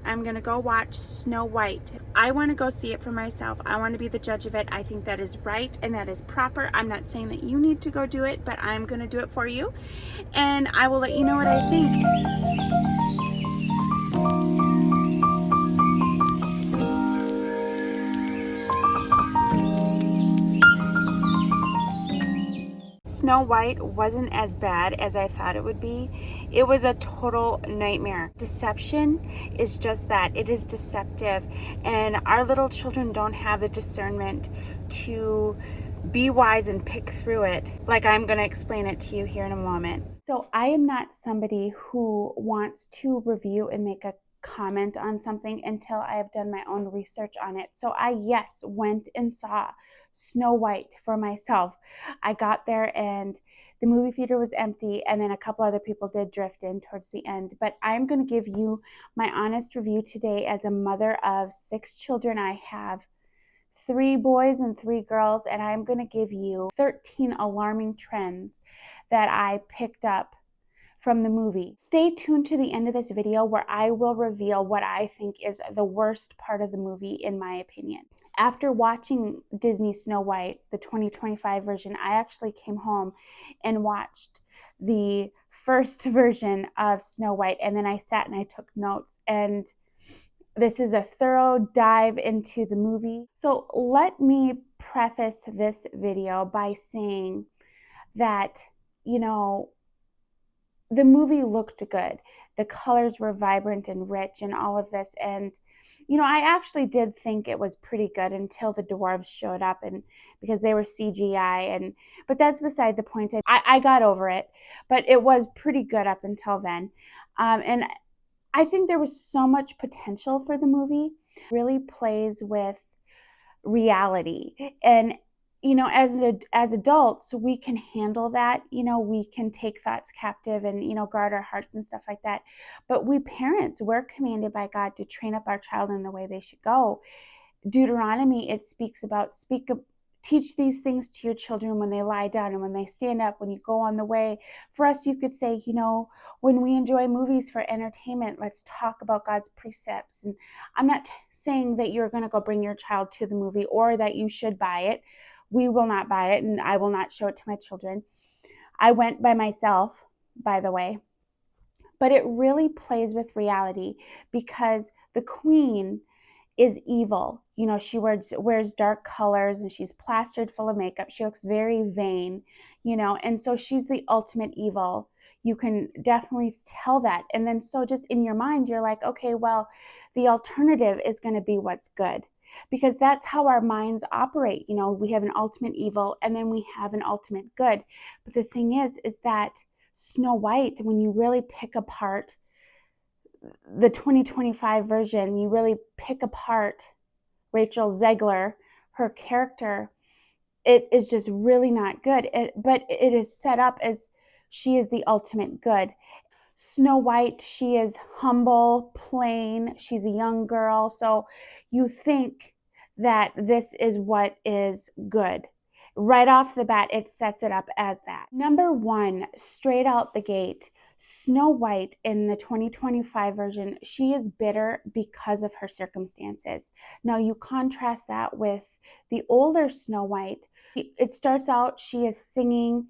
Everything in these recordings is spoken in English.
I'm gonna go watch Snow White. I want to go see it for myself. I want to be the judge of it. I think that is right and that is proper. I'm not saying that you need to go do it, but I'm gonna do it for you, and I will let you know what I think. Snow White wasn't as bad as I thought it would be. It was a total nightmare. Deception is just that. It is deceptive. And our little children don't have the discernment to be wise and pick through it, like I'm going to explain it to you here in a moment. So I am not somebody who wants to review and make a comment on something until I have done my own research on it. So I, yes, went and saw Snow White for myself. I got there and the movie theater was empty, and then a couple other people did drift in towards the end. But I'm going to give you my honest review today as a mother of 6 children. I have 3 boys and 3 girls, and I'm going to give you 13 alarming trends that I picked up from the movie. Stay tuned to the end of this video where I will reveal what I think is the worst part of the movie, in my opinion. After watching Disney Snow White, the 2025 version, I actually came home and watched the first version of Snow White, and then I sat and I took notes, and this is a thorough dive into the movie. So let me preface this video by saying that, the movie looked good. The colors were vibrant and rich and all of this. And, I actually did think it was pretty good until the dwarves showed up, and because they were CGI, but that's beside the point. I got over it, but it was pretty good up until then. And I think there was so much potential for the movie. It really plays with reality. And as adults, we can handle that. We can take thoughts captive and guard our hearts and stuff like that. But we parents, we're commanded by God to train up our child in the way they should go. Deuteronomy, it teach these things to your children when they lie down and when they stand up, when you go on the way. For us, you could say, when we enjoy movies for entertainment, let's talk about God's precepts. And I'm not saying that you're going to go bring your child to the movie or that you should buy it. We will not buy it, and I will not show it to my children. I went by myself, by the way. But it really plays with reality because the queen is evil. She wears dark colors and she's plastered full of makeup. She looks very vain, and so she's the ultimate evil. You can definitely tell that. And then so just in your mind, you're like, okay, well, the alternative is going to be what's good, because that's how our minds operate. We have an ultimate evil and then we have an ultimate good. But the thing is that Snow White, when you really pick apart the 2025 version, you really pick apart Rachel Zegler, her character, it is just really not good. But it is set up as she is the ultimate good. Snow White, she is humble, plain, she's a young girl. So you think that this is what is good. Right off the bat, it sets it up as that. Number 1, straight out the gate, Snow White in the 2025 version, she is bitter because of her circumstances. Now you contrast that with the older Snow White. It starts out, she is singing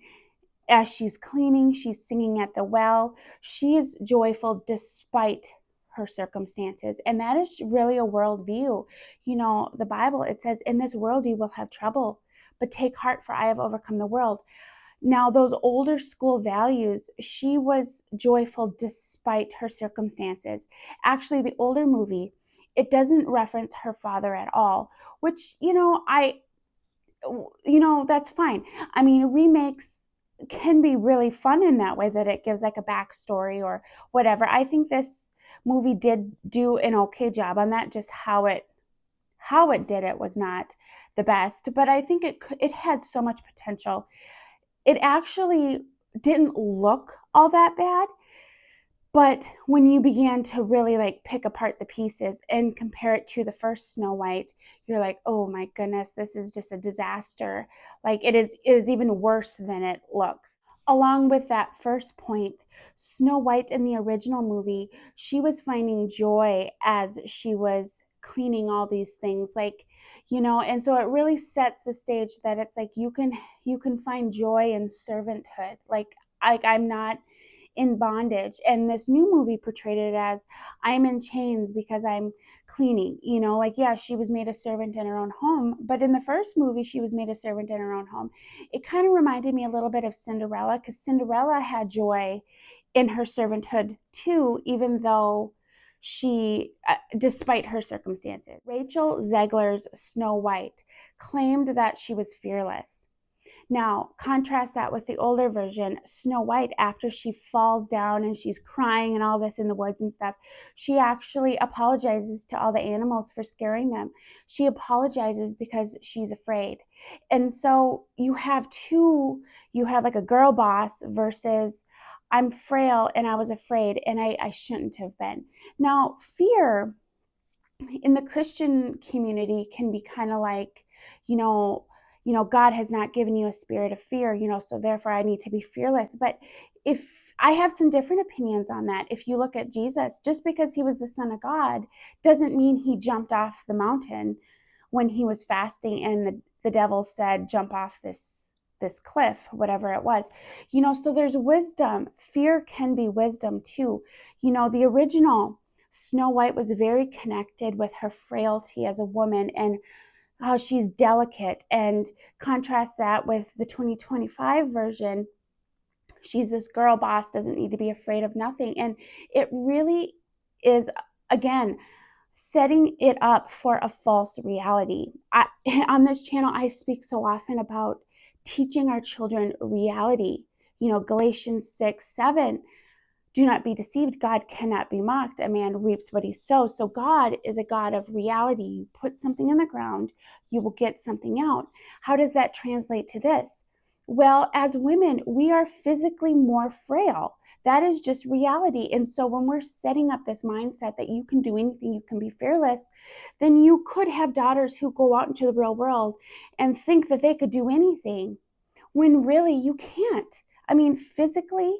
as she's cleaning, she's singing at the well. She is joyful despite her circumstances. And that is really a worldview. The Bible, it says, in this world you will have trouble, but take heart, for I have overcome the world. Now, those older school values, she was joyful despite her circumstances. Actually, the older movie, it doesn't reference her father at all, which, that's fine. I mean, remakes can be really fun in that way, that it gives like a backstory or whatever. I think this movie did do an okay job on that. Just how it did it was not the best, but I think it had so much potential. It actually didn't look all that bad, but when you began to really pick apart the pieces and compare it to the first Snow White, you're like, oh my goodness, this is just a disaster. It is even worse than it looks. along with that first point, Snow White in the original movie, she was finding joy as she was cleaning all these things, like, and so it really sets the stage that it's like you can find joy in servanthood. Like I'm not in bondage. And this new movie portrayed it as I'm in chains because I'm cleaning. Like, yeah, she was made a servant in her own home, but in the first movie, she was made a servant in her own home. It kind of reminded me a little bit of Cinderella, because Cinderella had joy in her servanthood too, even though despite her circumstances. Rachel Zegler's Snow White claimed that she was fearless. Now, contrast that with the older version, Snow White, after she falls down and she's crying and all this in the woods and stuff, she actually apologizes to all the animals for scaring them. She apologizes because she's afraid. And so you have like a girl boss versus I'm frail and I was afraid and I shouldn't have been. Now, fear in the Christian community can be kind of like, you know, God has not given you a spirit of fear, so therefore I need to be fearless. But if I have some different opinions on that, if you look at Jesus, just because he was the Son of God doesn't mean he jumped off the mountain when he was fasting and the devil said, jump off this cliff, whatever it was. So there's wisdom. Fear can be wisdom too. The original Snow White was very connected with her frailty as a woman and how she's delicate. And contrast that with the 2025 version. She's this girl boss, doesn't need to be afraid of nothing. And it really is, again, setting it up for a false reality. On this channel, I speak so often about teaching our children reality. Galatians 6:7. Do not be deceived. God cannot be mocked. A man reaps what he sows. So God is a God of reality. You put something in the ground, you will get something out. How does that translate to this? Well, as women, we are physically more frail. That is just reality. And so when we're setting up this mindset that you can do anything, you can be fearless, then you could have daughters who go out into the real world and think that they could do anything when really you can't. I mean, physically,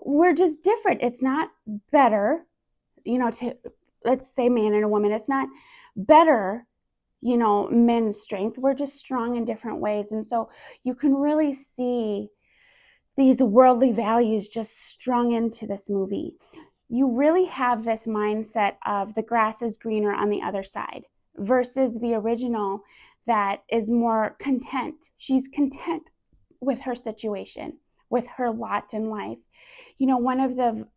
we're just different. It's not better, to, let's say, man and a woman. It's not better, men's strength. We're just strong in different ways. And so you can really see these worldly values just strung into this movie. You really have this mindset of the grass is greener on the other side versus the original that is more content. She's content with her situation, with her lot in life. One of the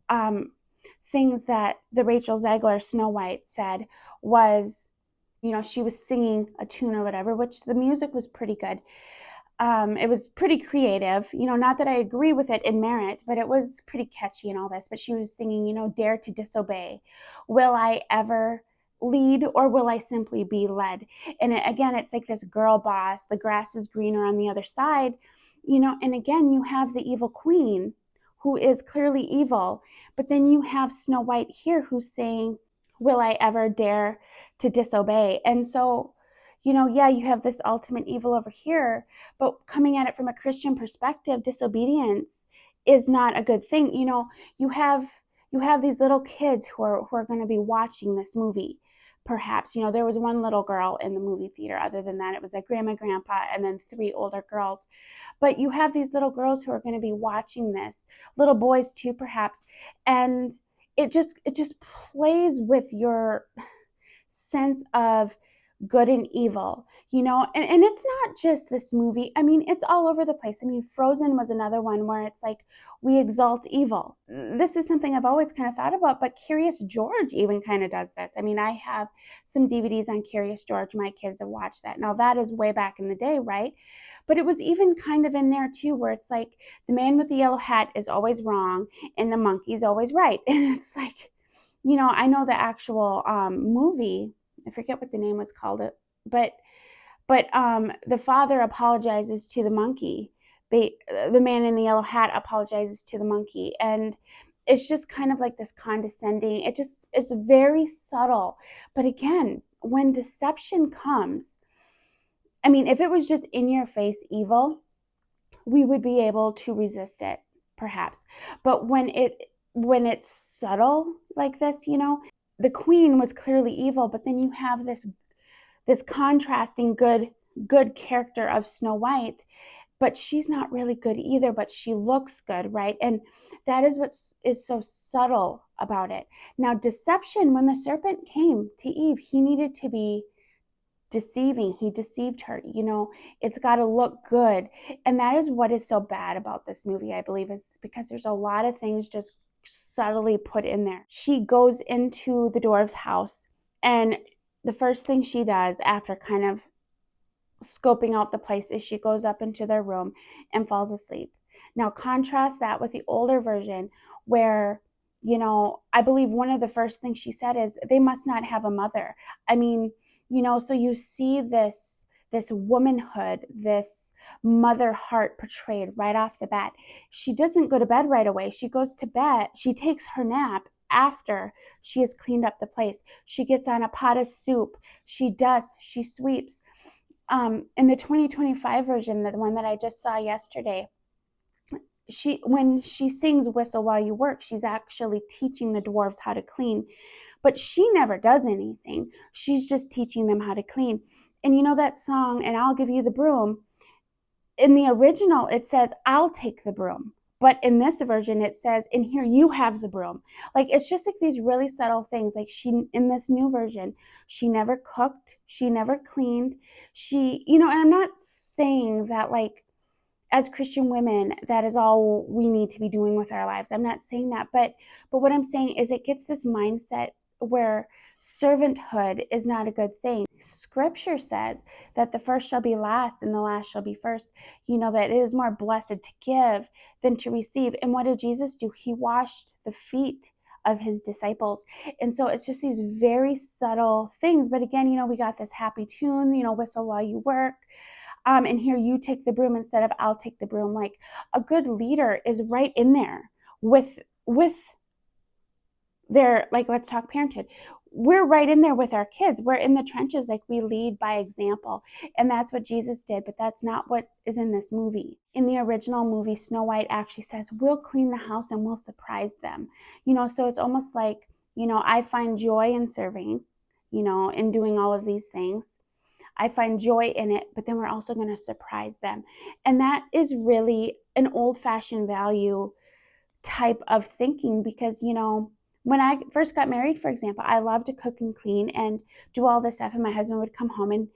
things that the Rachel Zegler Snow White said was, she was singing a tune or whatever, which the music was pretty good. It was pretty creative, not that I agree with it in merit, but it was pretty catchy and all this. But she was singing, dare to disobey. Will I ever lead or will I simply be led? And again, it's like this girl boss, the grass is greener on the other side, and again, you have the evil queen who is clearly evil, but then you have Snow White here who's saying, will I ever dare to disobey? And so, yeah, you have this ultimate evil over here, but coming at it from a Christian perspective, disobedience is not a good thing. You have these little kids who are going to be watching this movie. Perhaps, there was one little girl in the movie theater. Other than that, it was like grandma, grandpa, and then 3 older girls. But you have these little girls who are going to be watching this, little boys too, perhaps. And it just plays with your sense of good and evil, and it's not just this movie. I mean, it's all over the place. I mean, Frozen was another one where it's like we exalt evil. This is something I've always kind of thought about, but Curious George even kind of does this. I mean, I have some DVDs on Curious George. My kids have watched that. Now, that is way back in the day, right? But it was even kind of in there too, where it's like the man with the yellow hat is always wrong and the monkey's always right. And it's like, I know the actual movie, I forget what the name was called, but the father apologizes to the monkey. The man in the yellow hat apologizes to the monkey, and it's just kind of like this condescending. It's very subtle. But again, when deception comes, I mean, if it was just in your face evil, we would be able to resist it. perhaps. But when it's subtle like this, the queen was clearly evil, but then you have this contrasting good character of Snow White, but she's not really good either, but she looks good, right? And that is what is so subtle about it. Now, deception, when the serpent came to Eve, he needed to be deceiving. He deceived her. It's got to look good. And that is what is so bad about this movie, I believe, is because there's a lot of things just subtly put in there. She goes into the dwarf's house, and the first thing she does after kind of scoping out the place is she goes up into their room and falls asleep. Now, contrast that with the older version where, I believe one of the first things she said is they must not have a mother. I mean, so you see this womanhood, this mother heart portrayed right off the bat. She doesn't go to bed right away. She goes to bed. She takes her nap after she has cleaned up the place. She gets on a pot of soup. She dusts. She sweeps. In the 2025 version, the one that I just saw yesterday, when she sings "Whistle While You Work," she's actually teaching the dwarves how to clean, but she never does anything. She's just teaching them how to clean. And that song, "And I'll Give You the Broom," in the original, it says, "I'll take the broom." But in this version, it says, "And here you have the broom." Like, it's just like these really subtle things. Like, in this new version, she never cooked. She never cleaned. And I'm not saying that, like, as Christian women, that is all we need to be doing with our lives. I'm not saying that. But what I'm saying is it gets this mindset where servanthood is not a good thing. Scripture says that the first shall be last and the last shall be first. That it is more blessed to give than to receive. And what did Jesus do? He washed the feet of his disciples. And so it's just these very subtle things. But again, we got this happy tune, "Whistle While You Work." And here you take the broom instead of I'll take the broom. Like, a good leader is right in there with their, like, let's talk parenthood. We're right in there with our kids. We're in the trenches. Like, we lead by example. And that's what Jesus did, but that's not what is in this movie. In the original movie, Snow White actually says, "We'll clean the house and we'll surprise them." So it's almost like, I find joy in serving, in doing all of these things. I find joy in it, but then we're also going to surprise them. And that is really an old-fashioned value type of thinking because, when I first got married, for example, I loved to cook and clean and do all this stuff. And my husband would come home and,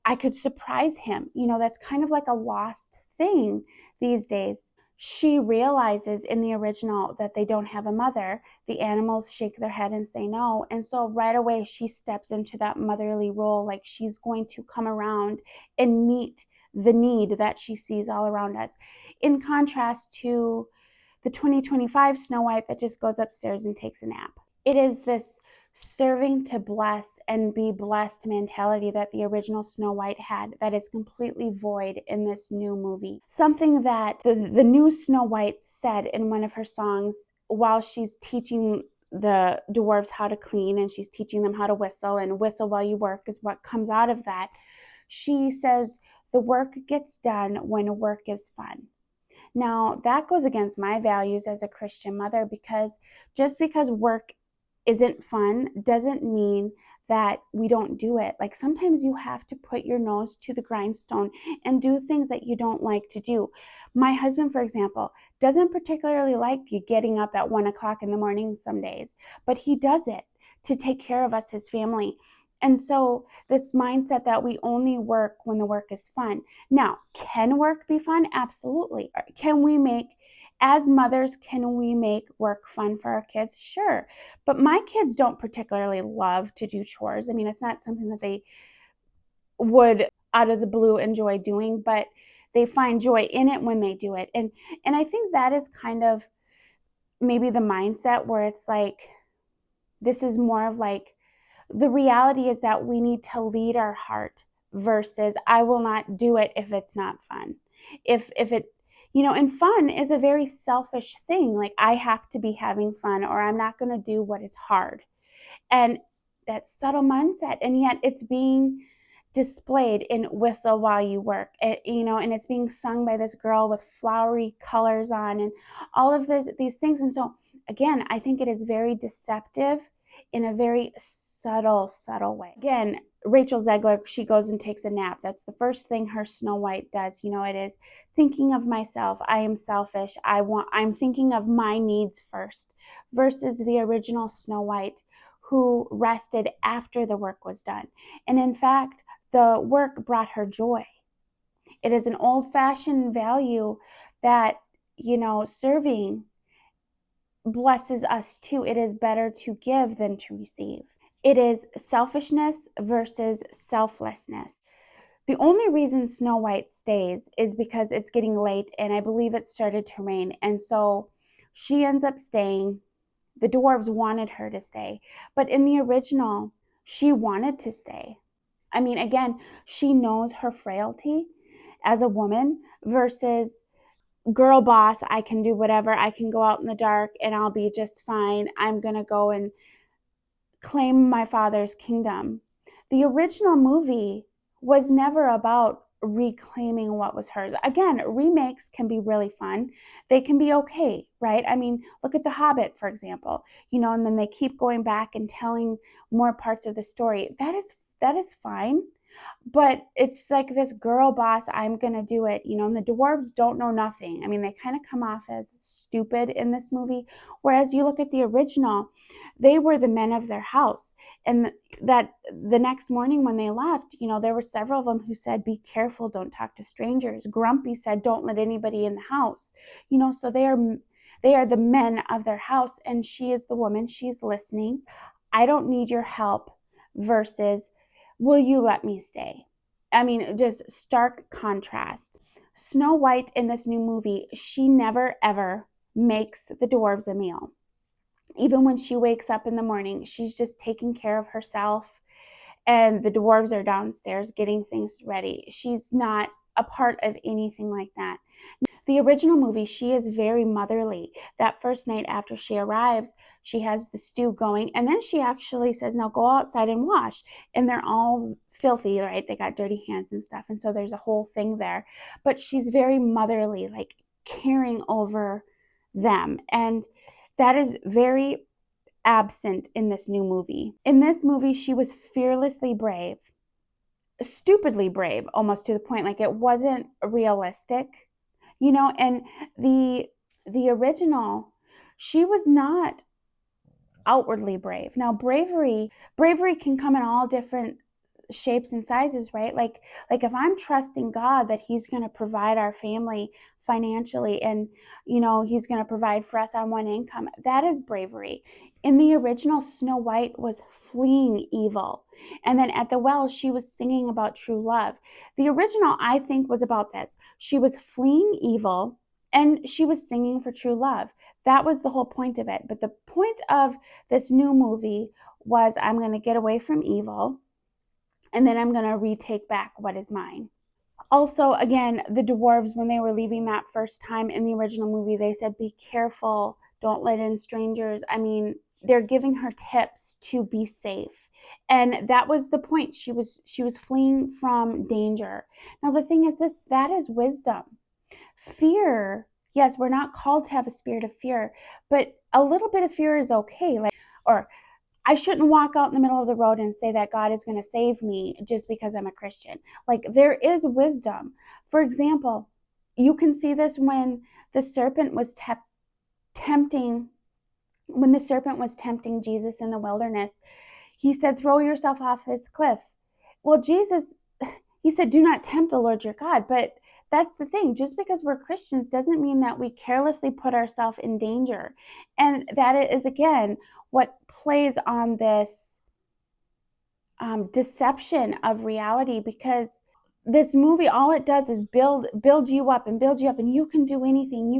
I could surprise him. That's kind of like a lost thing these days. She realizes in the original that they don't have a mother. The animals shake their head and say no. And so right away, she steps into that motherly role. Like, she's going to come around and meet the need that she sees all around us. In contrast to the 2025 Snow White that just goes upstairs and takes a nap. It is this serving to bless and be blessed mentality that the original Snow White had that is completely void in this new movie. Something that the new Snow White said in one of her songs while she's teaching the dwarves how to clean and she's teaching them how to whistle, and "Whistle While You Work" is what comes out of that. She says, "The work gets done when work is fun." Now, that goes against my values as a Christian mother, because just because work isn't fun doesn't mean that we don't do it. Like, sometimes you have to put your nose to the grindstone and do things that you don't like to do. My husband, for example, doesn't particularly like getting up at 1 o'clock in the morning some days, but he does it to take care of us, his family. And so this mindset that we only work when the work is fun. Now, can work be fun? Absolutely. As mothers, can we make work fun for our kids? Sure. But my kids don't particularly love to do chores. I mean, it's not something that they would out of the blue enjoy doing, but they find joy in it when they do it. And I think that is kind of maybe the mindset where it's like, this is more of like, the reality is that we need to lead our heart versus I will not do it if it's not fun. If it, and fun is a very selfish thing. Like, I have to be having fun or I'm not going to do what is hard. And that subtle mindset, and yet it's being displayed in Whistle While You Work, and it's being sung by this girl with flowery colors on and all of these things. And so again, I think it is very deceptive in a very subtle way. Again, Rachel Zegler, she goes and takes a nap. That's the first thing her Snow White does. It is thinking of myself. I am selfish. I'm thinking of my needs first, versus the original Snow White, who rested after the work was done. And in fact, the work brought her joy. It is an old-fashioned value that, serving blesses us too. It is better to give than to receive. It is selfishness versus selflessness. The only reason Snow White stays is because it's getting late, and I believe it started to rain. And so she ends up staying. The dwarves wanted her to stay. But in the original, she wanted to stay. I mean, again, she knows her frailty as a woman versus girl boss. I can do whatever. I can go out in the dark and I'll be just fine. I'm going to go and claim my father's kingdom. The original movie was never about reclaiming what was hers. Again, remakes can be really fun. They can be okay, right? I mean, look at The Hobbit, for example, and then they keep going back and telling more parts of the story. That is fine. But it's like this girl boss, I'm going to do it, and the dwarves don't know nothing. I mean, they kind of come off as stupid in this movie. Whereas you look at the original, they were the men of their house. And that the next morning when they left, there were several of them who said, be careful, don't talk to strangers. Grumpy said, don't let anybody in the house. So they are the men of their house, and she is the woman. She's listening. I don't need your help versus, will you let me stay? I mean, just stark contrast. Snow White in this new movie, she never ever makes the dwarves a meal. Even when she wakes up in the morning, she's just taking care of herself, and the dwarves are downstairs getting things ready. She's not a part of anything like that. The original movie, she is very motherly. That first night after she arrives, she has the stew going, and then she actually says, now go outside and wash. And they're all filthy, right? They got dirty hands and stuff. And so there's a whole thing there. But she's very motherly, like caring over them. And that is very absent in this new movie. In this movie, she was fearlessly brave, stupidly brave, almost to the point like it wasn't realistic. And the original, she was not outwardly brave. Now, bravery can come in all different shapes and sizes, right? Like if I'm trusting God that he's going to provide our family financially, and he's going to provide for us on one income, that is bravery. In the original, Snow White was fleeing evil, and then at the well she was singing about true love. The original, I think, was about this. She was fleeing evil and she was singing for true love. That was the whole point of it. But the point of this new movie was, I'm going to get away from evil, and then I'm going to retake back what is mine. Also, again, the dwarves, when they were leaving that first time in the original movie, they said, be careful, don't let in strangers. I mean, they're giving her tips to be safe. And that was the point. She was fleeing from danger. Now, the thing is this, that is wisdom. Fear, yes, we're not called to have a spirit of fear, but a little bit of fear is okay. Or I shouldn't walk out in the middle of the road and say that God is going to save me just because I'm a Christian. Like, there is wisdom. For example, you can see this when the serpent was tempting Jesus in the wilderness. He said, throw yourself off this cliff. Well, Jesus, he said, do not tempt the Lord your God. But that's the thing. Just because we're Christians doesn't mean that we carelessly put ourselves in danger. And that is, again, what plays on this deception of reality, because this movie, all it does is build you up and build you up, and you can do anything.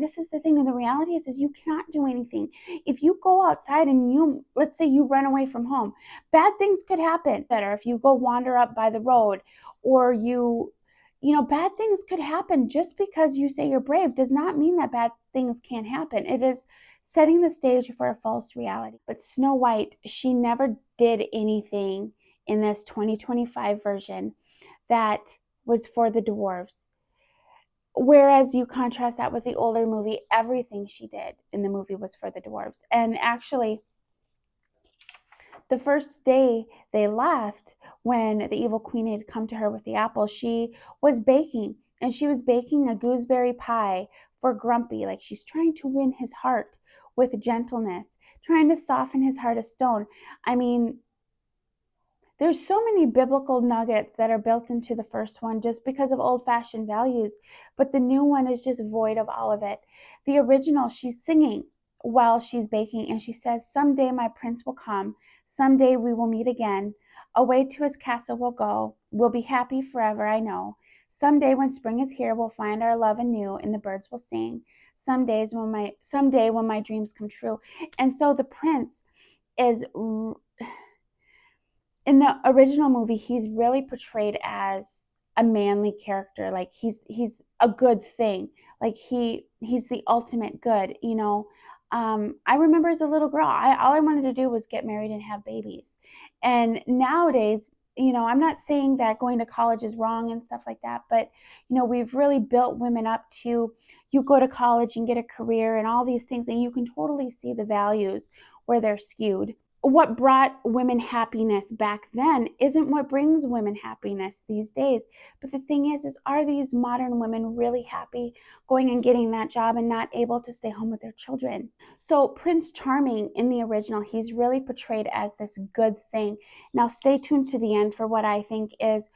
This is the thing, and the reality is you cannot do anything. If you go outside and let's say you run away from home, bad things could happen. Or if you go wander up by the road, or bad things could happen. Just because you say you're brave does not mean that bad things can't happen. It is setting the stage for a false reality. But Snow White, she never did anything in this 2025 version that was for the dwarves. Whereas you contrast that with the older movie, everything she did in the movie was for the dwarves. And actually, the first day they left, when the evil queen had come to her with the apple, she was baking, and she was baking a gooseberry pie for Grumpy. Like, she's trying to win his heart with gentleness, trying to soften his heart of stone. I mean, there's so many biblical nuggets that are built into the first one just because of old-fashioned values, but the new one is just void of all of it. The original, she's singing while she's baking, and she says, "Someday my prince will come. Someday we will meet again. Away to his castle we'll go. We'll be happy forever, I know. Someday when spring is here, we'll find our love anew, and the birds will sing. Someday when my dreams come true." And so the prince is, in the original movie, he's really portrayed as a manly character. Like, he's a good thing. Like, he's the ultimate good, you know. I remember as a little girl, all I wanted to do was get married and have babies. And nowadays, you know, I'm not saying that going to college is wrong and stuff like that, but you know, we've really built women up to, you go to college and get a career and all these things, and you can totally see the values where they're skewed. What brought women happiness back then isn't what brings women happiness these days. But the thing is are these modern women really happy going and getting that job and not able to stay home with their children? So Prince Charming in the original, he's really portrayed as this good thing. Now stay tuned to the end for what I think is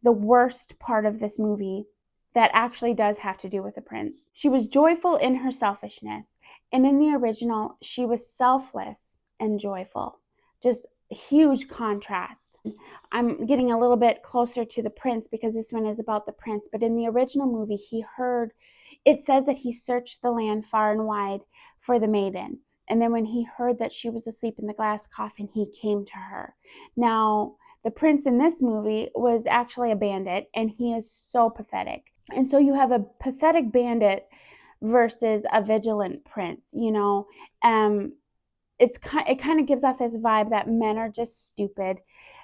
the worst part of this movie that actually does have to do with the prince. She was joyful in her selfishness, and in the original, she was selfless and joyful. Just huge contrast. I'm getting a little bit closer to the prince because this one is about the prince, but in the original movie, it says that he searched the land far and wide for the maiden. And then when he heard that she was asleep in the glass coffin, he came to her. Now, the prince in this movie was actually a bandit, and he is so pathetic. And so you have a pathetic bandit versus a vigilant prince, you know. It kind of gives off this vibe that men are just stupid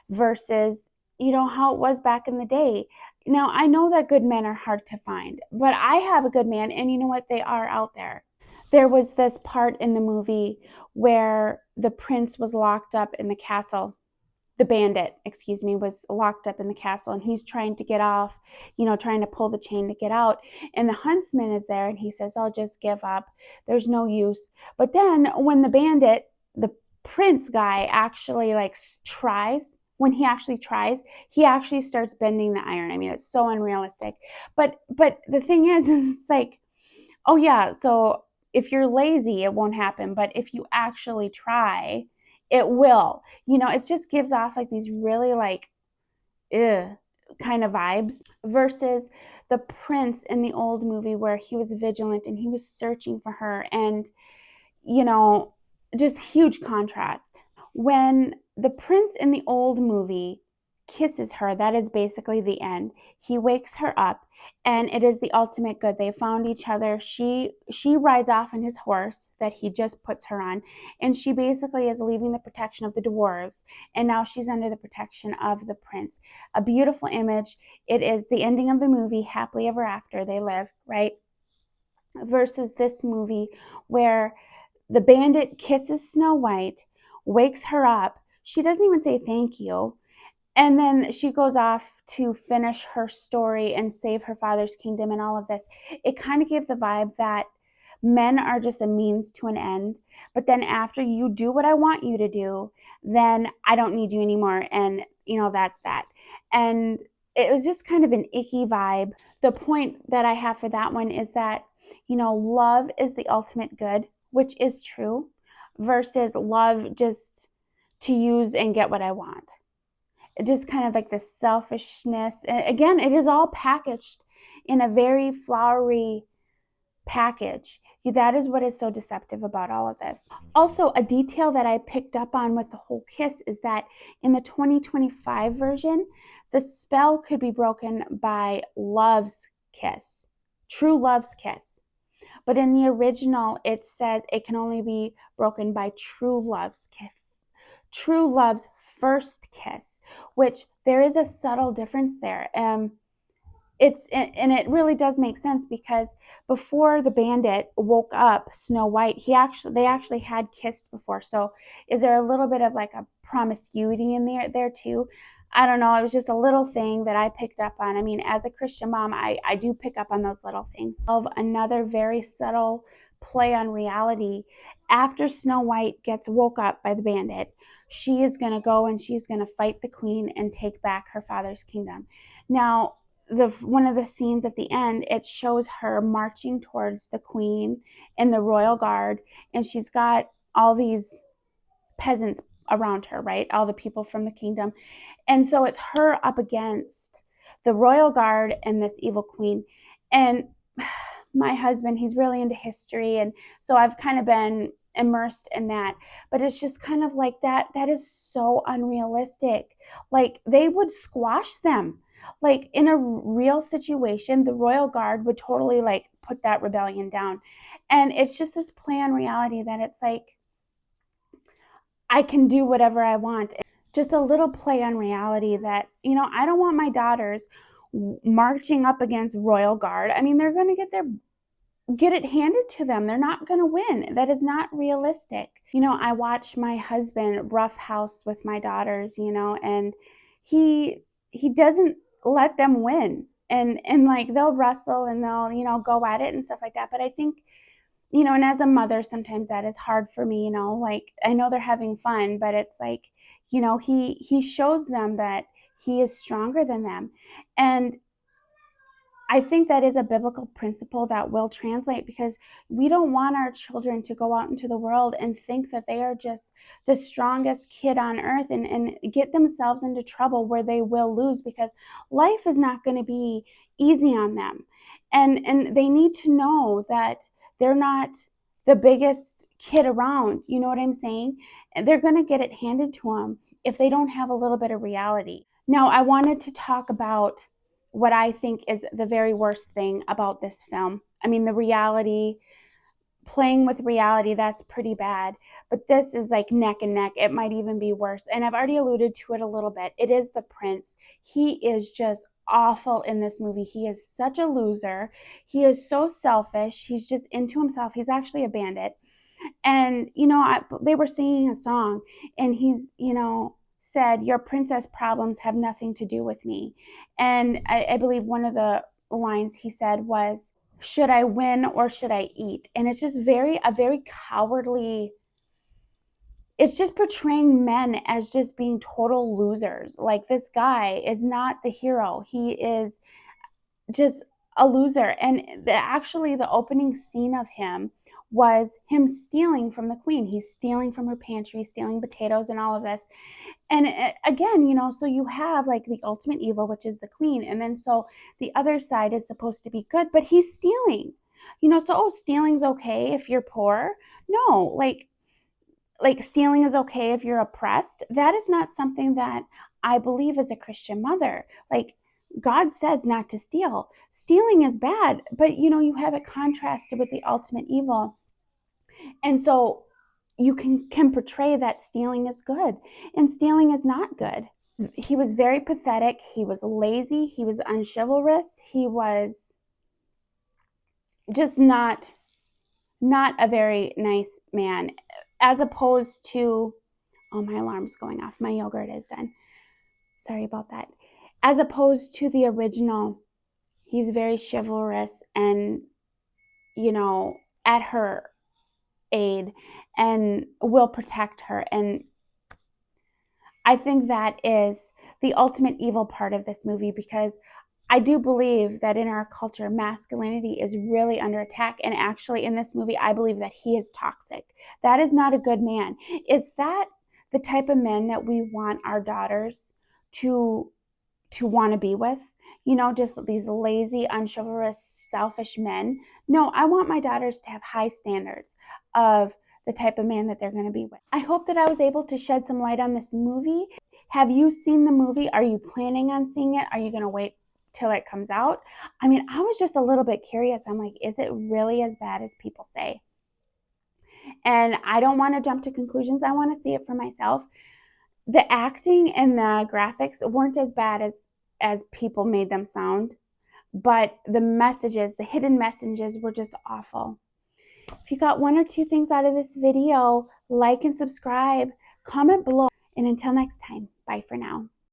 versus, you know, how it was back in the day. Now, I know that good men are hard to find, but I have a good man, and you know what? They are out there. There was this part in the movie where the prince was locked up in the castle. The bandit, was locked up in the castle, and he's trying to get off, you know, trying to pull the chain to get out. And the huntsman is there, and he says, "I'll just give up. There's no use." But then when the prince guy actually tries, he actually starts bending the iron. I mean, it's so unrealistic. But the thing is it's like, oh yeah, so if you're lazy, it won't happen. But if you actually try, it will. You know, it just gives off like these really kind of vibes versus the prince in the old movie where he was vigilant and he was searching for her, and you know, just huge contrast. When the prince in the old movie kisses her, that is basically the end. He wakes her up, and it is the ultimate good. They found each other. She rides off on his horse that he just puts her on, and she basically is leaving the protection of the dwarves, and now she's under the protection of the prince. A beautiful image. It is the ending of the movie, happily ever after they live, right? Versus this movie where the bandit kisses Snow White, wakes her up. She doesn't even say thank you. And then she goes off to finish her story and save her father's kingdom and all of this. It kind of gave the vibe that men are just a means to an end. But then after you do what I want you to do, then I don't need you anymore. And, you know, that's that. And it was just kind of an icky vibe. The point that I have for that one is that, you know, love is the ultimate good, which is true, versus love just to use and get what I want. Just kind of like this selfishness. Again, it is all packaged in a very flowery package. That is what is so deceptive about all of this. Also, a detail that I picked up on with the whole kiss is that in the 2025 version, the spell could be broken by love's kiss, true love's kiss. But in the original, it says it can only be broken by true love's kiss, true love's first kiss, which there is a subtle difference there. And it really does make sense because before the bandit woke up Snow White, they actually had kissed before. So is there a little bit of like a promiscuity in there too? I don't know. It was just a little thing that I picked up on. I mean, as a Christian mom, I do pick up on those little things. Of another very subtle play on reality. After Snow White gets woke up by the bandit, she is going to go and she's going to fight the queen and take back her father's kingdom. Now, one of the scenes at the end, it shows her marching towards the queen and the royal guard, and she's got all these peasants around her, right? All the people from the kingdom. And so it's her up against the royal guard and this evil queen. And my husband, he's really into history, and so I've kind of been immersed in that. But it's just kind of like that is so unrealistic. Like, they would squash them. Like, in a real situation, the royal guard would totally like put that rebellion down. And it's just this play on reality that it's like, I can do whatever I want. Just a little play on reality that, I don't want my daughters marching up against royal guard. I mean, they're going to get it handed to them. They're not going to win. That is not realistic. I watch my husband roughhouse with my daughters, and he doesn't let them win. And like, they'll wrestle and they'll, go at it and stuff like that. But I think, and as a mother, sometimes that is hard for me, like, I know they're having fun, but it's like, he shows them that he is stronger than them. And I think that is a biblical principle that will translate, because we don't want our children to go out into the world and think that they are just the strongest kid on earth and get themselves into trouble where they will lose, because life is not going to be easy on them. And they need to know that they're not the biggest kid around. You know what I'm saying? And they're going to get it handed to them if they don't have a little bit of reality. Now, I wanted to talk about what I think is the very worst thing about this film. I mean, the reality, playing with reality, that's pretty bad. But this is like neck and neck. It might even be worse. And I've already alluded to it a little bit. It is the prince. He is just awful in this movie. He is such a loser. He is so selfish. He's just into himself. He's actually a bandit. And, they were singing a song, and he's, said, "Your princess problems have nothing to do with me." And I believe one of the lines he said was, "Should I win or should I eat?" And it's just a very cowardly, it's just portraying men as just being total losers. Like, this guy is not the hero. He is just a loser. And actually, the opening scene of him was him stealing from the queen. He's stealing from her pantry, stealing potatoes and all of this. And again, so you have like the ultimate evil, which is the queen. And then so the other side is supposed to be good, but he's stealing. So stealing's okay if you're poor. No, like stealing is okay if you're oppressed. That is not something that I believe as a Christian mother. Like, God says not to steal. Stealing is bad, but you have it contrasted with the ultimate evil. And so you can portray that stealing is good, and stealing is not good. He was very pathetic. He was lazy. He was unchivalrous. He was just not a very nice man, as opposed to, oh, my alarm's going off. My yogurt is done. Sorry about that. As opposed to the original, he's very chivalrous and, at her aid and will protect her. And I think that is the ultimate evil part of this movie, because I do believe that in our culture, masculinity is really under attack. And actually, in this movie, I believe that he is toxic. That is not a good man. Is that the type of men that we want our daughters to want to be with? Just these lazy, unchivalrous, selfish men. No, I want my daughters to have high standards of the type of man that they're going to be with. I hope that I was able to shed some light on this movie. Have you seen the movie? Are you planning on seeing it? Are you going to wait till it comes out? I mean, I was just a little bit curious. I'm like, is it really as bad as people say? And I don't want to jump to conclusions. I want to see it for myself. The acting and the graphics weren't as bad as people made them sound, but the messages, the hidden messages, were just awful. If you got one or two things out of this video, like and subscribe, comment below, and until next time, bye for now.